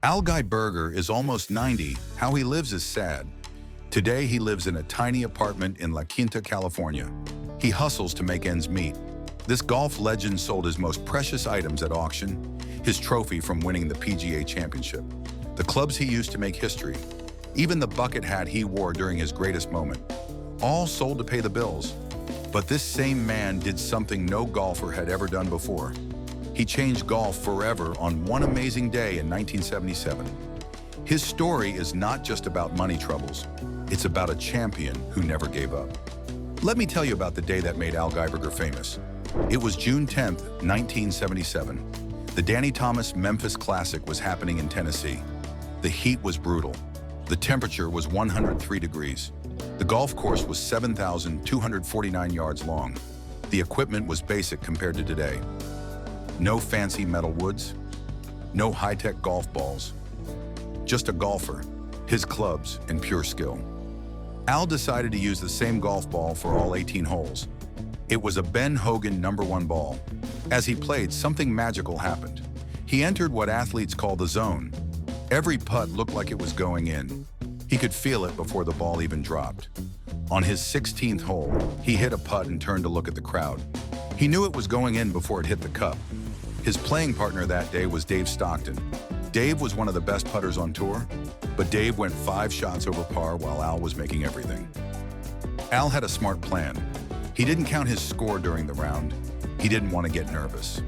Al Geiberger is almost 90. How he lives is sad. Today, he lives in a tiny apartment in La Quinta, California. He hustles to make ends meet. This golf legend sold his most precious items at auction, his trophy from winning the PGA Championship, the clubs he used to make history, even the bucket hat he wore during his greatest moment, all sold to pay the bills. But this same man did something no golfer had ever done before. He changed golf forever on one amazing day in 1977. His story is not just about money troubles. It's about a champion who never gave up. Let me tell you about the day that made Al Geiberger famous. It was June 10th, 1977. The Danny Thomas Memphis Classic was happening in Tennessee. The heat was brutal. The temperature was 103 degrees. The golf course was 7,249 yards long. The equipment was basic compared to today. No fancy metal woods, no high-tech golf balls. Just a golfer, his clubs, and pure skill. Al decided to use the same golf ball for all 18 holes. It was a Ben Hogan #1 ball. As he played, something magical happened. He entered what athletes call the zone. Every putt looked like it was going in. He could feel it before the ball even dropped. On his 16th hole, he hit a putt and turned to look at the crowd. He knew it was going in before it hit the cup. His playing partner that day was Dave Stockton. Dave was one of the best putters on tour, but Dave went 5 shots over par while Al was making everything. Al had a smart plan. He didn't count his score during the round. He didn't want to get nervous.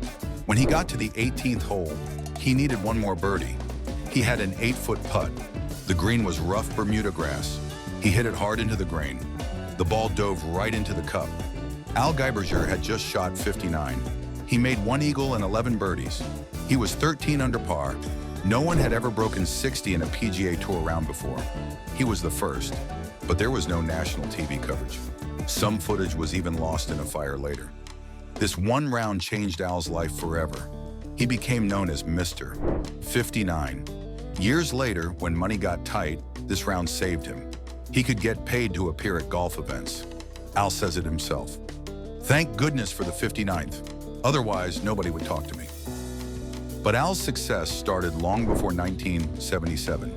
When he got to the 18th hole, he needed one more birdie. He had an 8-foot putt. The green was rough Bermuda grass. He hit it hard into the green. The ball dove right into the cup. Al Geiberger had just shot 59. He made 1 eagle and 11 birdies. He was 13 under par. No one had ever broken 60 in a PGA Tour round before. He was the first, but there was no national TV coverage. Some footage was even lost in a fire later. This one round changed Al's life forever. He became known as Mr. 59. Years later, when money got tight, this round saved him. He could get paid to appear at golf events. Al says it himself. Thank goodness for the 59th. Otherwise, nobody would talk to me. But Al's success started long before 1977.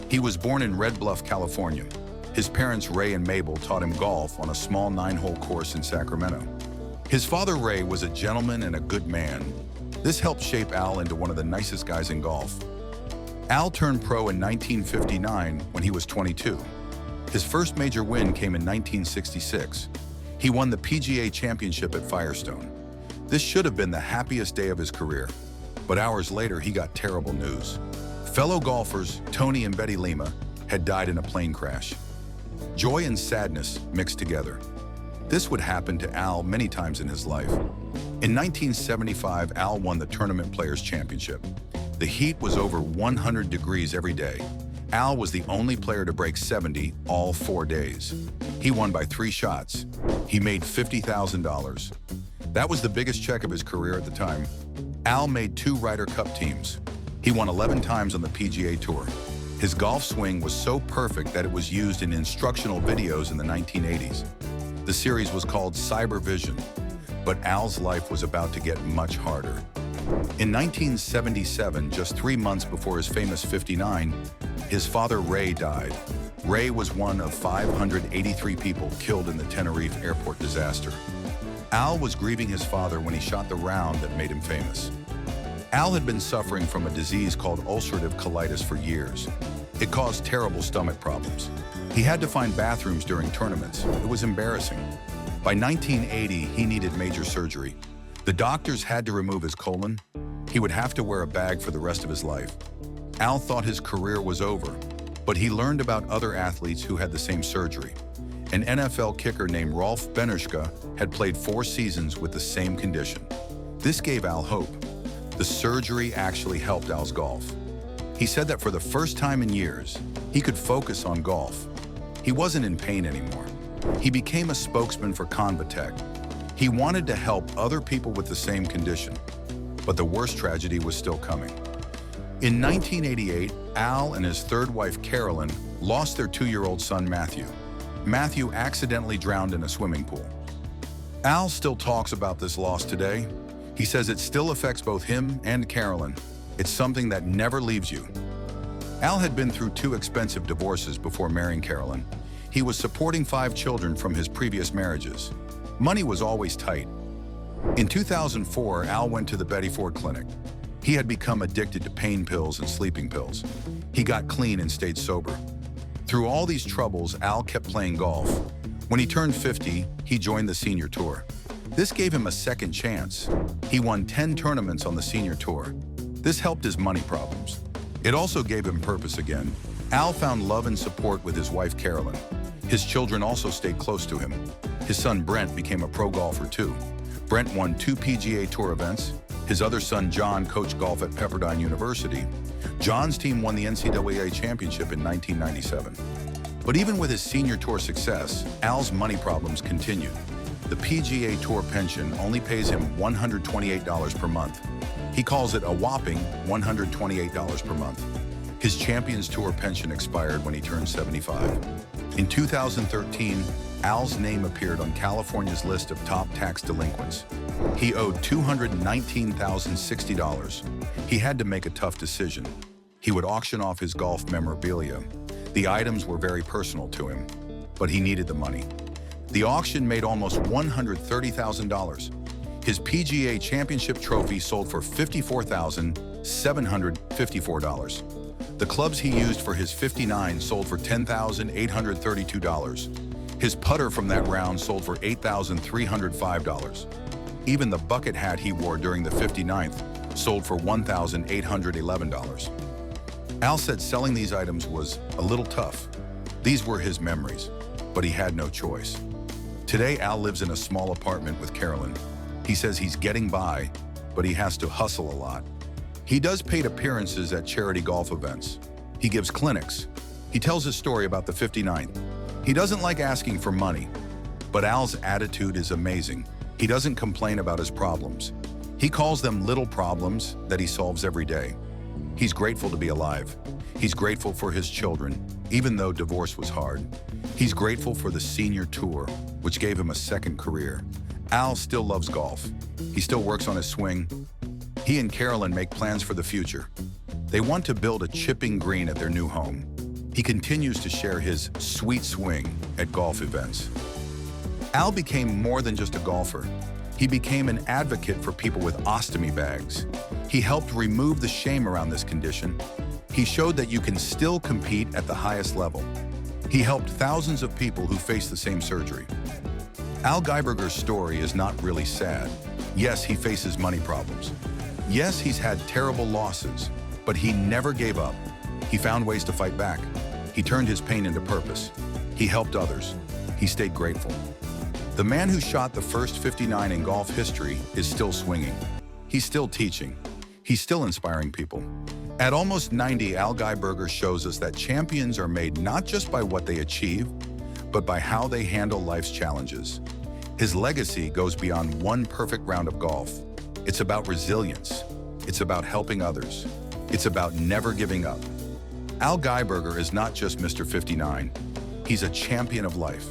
He was born in Red Bluff, California. His parents, Ray and Mabel, taught him golf on a small 9-hole course in Sacramento. His father, Ray, was a gentleman and a good man. This helped shape Al into one of the nicest guys in golf. Al turned pro in 1959 when he was 22. His first major win came in 1966. He won the PGA Championship at Firestone. This should have been the happiest day of his career. But hours later, he got terrible news. Fellow golfers, Tony and Betty Lima, had died in a plane crash. Joy and sadness mixed together. This would happen to Al many times in his life. In 1975, Al won the Tournament Players Championship. The heat was over 100 degrees every day. Al was the only player to break 70 all 4 days. He won by 3 shots. He made $50,000. That was the biggest check of his career at the time. Al made 2 Ryder Cup teams. He won 11 times on the PGA Tour. His golf swing was so perfect that it was used in instructional videos in the 1980s. The series was called Cyber Vision, but Al's life was about to get much harder. In 1977, just 3 months before his famous 59, his father Ray died. Ray was one of 583 people killed in the Tenerife airport disaster. Al was grieving his father when he shot the round that made him famous. Al had been suffering from a disease called ulcerative colitis for years. It caused terrible stomach problems. He had to find bathrooms during tournaments. It was embarrassing. By 1980, he needed major surgery. The doctors had to remove his colon. He would have to wear a bag for the rest of his life. Al thought his career was over, but he learned about other athletes who had the same surgery. An NFL kicker named Rolf Benirschke had played 4 seasons with the same condition. This gave Al hope. The surgery actually helped Al's golf. He said that for the first time in years, he could focus on golf. He wasn't in pain anymore. He became a spokesman for Convatec. He wanted to help other people with the same condition, but the worst tragedy was still coming. In 1988, Al and his 3rd wife, Carolyn, lost their 2-year-old son, Matthew. Matthew accidentally drowned in a swimming pool. Al still talks about this loss today. He says it still affects both him and Carolyn. It's something that never leaves you. Al had been through 2 expensive divorces before marrying Carolyn. He was supporting 5 children from his previous marriages. Money was always tight. In 2004, Al went to the Betty Ford Clinic. He had become addicted to pain pills and sleeping pills. He got clean and stayed sober. Through all these troubles, Al kept playing golf. When he turned 50, he joined the senior tour. This gave him a second chance. He won 10 tournaments on the senior tour. This helped his money problems. It also gave him purpose again. Al found love and support with his wife, Carolyn. His children also stayed close to him. His son, Brent, became a pro golfer too. Brent won 2 PGA Tour events. His other son, John, coached golf at Pepperdine University. John's team won the NCAA Championship in 1997. But even with his senior tour success, Al's money problems continued. The PGA Tour pension only pays him $128 per month. He calls it a whopping $128 per month. His Champions Tour pension expired when he turned 75. In 2013, Al's name appeared on California's list of top tax delinquents. He owed $219,060. He had to make a tough decision. He would auction off his golf memorabilia. The items were very personal to him, but he needed the money. The auction made almost $130,000. His PGA Championship trophy sold for $54,754. The clubs he used for his 59 sold for $10,832. His putter from that round sold for $8,305. Even the bucket hat he wore during the 59th sold for $1,811. Al said selling these items was a little tough. These were his memories, but he had no choice. Today, Al lives in a small apartment with Carolyn. He says he's getting by, but he has to hustle a lot. He does paid appearances at charity golf events. He gives clinics. He tells his story about the 59th. He doesn't like asking for money, but Al's attitude is amazing. He doesn't complain about his problems. He calls them little problems that he solves every day. He's grateful to be alive. He's grateful for his children, even though divorce was hard. He's grateful for the senior tour, which gave him a second career. Al still loves golf. He still works on his swing. He and Carolyn make plans for the future. They want to build a chipping green at their new home. He continues to share his sweet swing at golf events. Al became more than just a golfer. He became an advocate for people with ostomy bags. He helped remove the shame around this condition. He showed that you can still compete at the highest level. He helped thousands of people who face the same surgery. Al Geiberger's story is not really sad. Yes, he faces money problems. Yes, he's had terrible losses, but he never gave up. He found ways to fight back. He turned his pain into purpose. He helped others. He stayed grateful. The man who shot the first 59 in golf history is still swinging. He's still teaching. He's still inspiring people. At almost 90, Al Geiberger shows us that champions are made not just by what they achieve, but by how they handle life's challenges. His legacy goes beyond one perfect round of golf. It's about resilience. It's about helping others. It's about never giving up. Al Geiberger is not just Mr. 59. He's a champion of life.